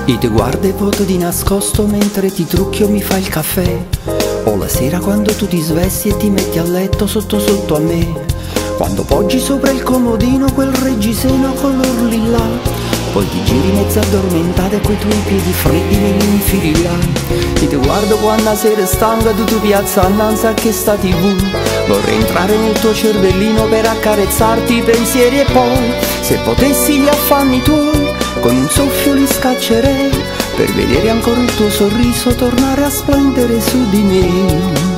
Io ti guardo e voto di nascosto mentre ti trucchi o mi fai il caffè, o la sera quando tu ti svesti e ti metti a letto sotto sotto a me, quando poggi sopra il comodino quel reggiseno color lilla, poi ti giri mezzo addormentata e coi tuoi piedi freddi me li infili là. Io ti guardo quando la sera è stanca tu piazza annanzi a che sta tv, vorrei entrare nel tuo cervellino per accarezzarti i pensieri e poi, se potessi gli affanni tuoi, con un soffio li scaccerei, per vedere ancora il tuo sorriso tornare a splendere su di me.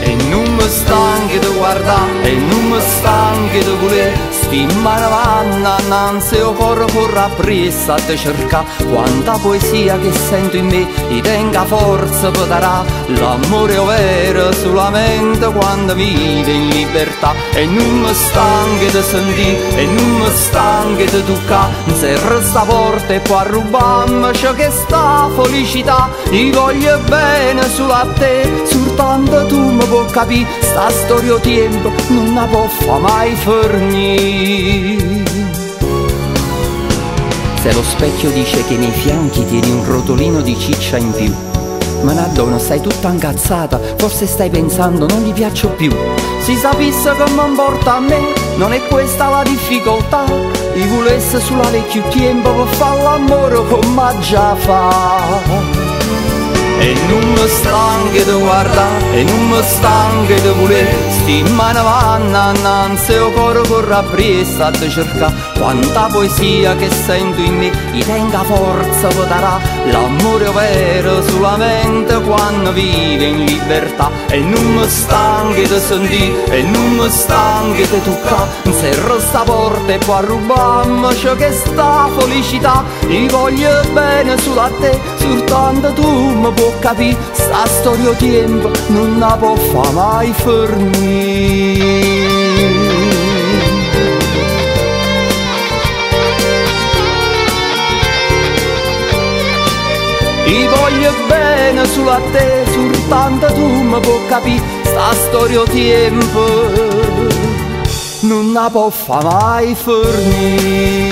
E non mi stanchi di guardare, e non mi stanchi di volere, sti mano avanti annanzi o corro appresso a te cercare, quanta poesia che sento in me, ti tenga forza per darà, l'amore vero solamente quando vive in libertà. E non mi stanchi di sentire, e non mi stanchi di toccare, se resta forte e può rubarmi ciò che sta felicità, ti voglio bene solo a te, soltanto tu mi puoi capire, sta storia tempo non la può fa mai finire. Se lo specchio dice che nei fianchi tieni un rotolino di ciccia in più, ma Madonna stai tutta incazzata, forse stai pensando non gli piaccio più. Si sapesse che mi importa a me, non è questa la difficoltà, io volesse sulla vecchio tempo per fare l'amore come già fa. E non mi stanchi di guardare, e non mi stanchi di volere, sti mano vanno annanzi o corro appresso a te cercare, quanta poesia che sento in me, ti tenga forza per darà, l'amore vero solamente quando vive in libertà. E non mi stanchi di sentire, e non mi stanchi di toccare, se resta forte può rubarmi ciò che sta felicità, ti voglio bene solo a te, soltanto tu mi puoi capire, sta storia tempo non la può fa mai finire. Ti voglio bene solo a te, soltanto tu mi puoi capire, sta storia tempo non la può fa mai finire.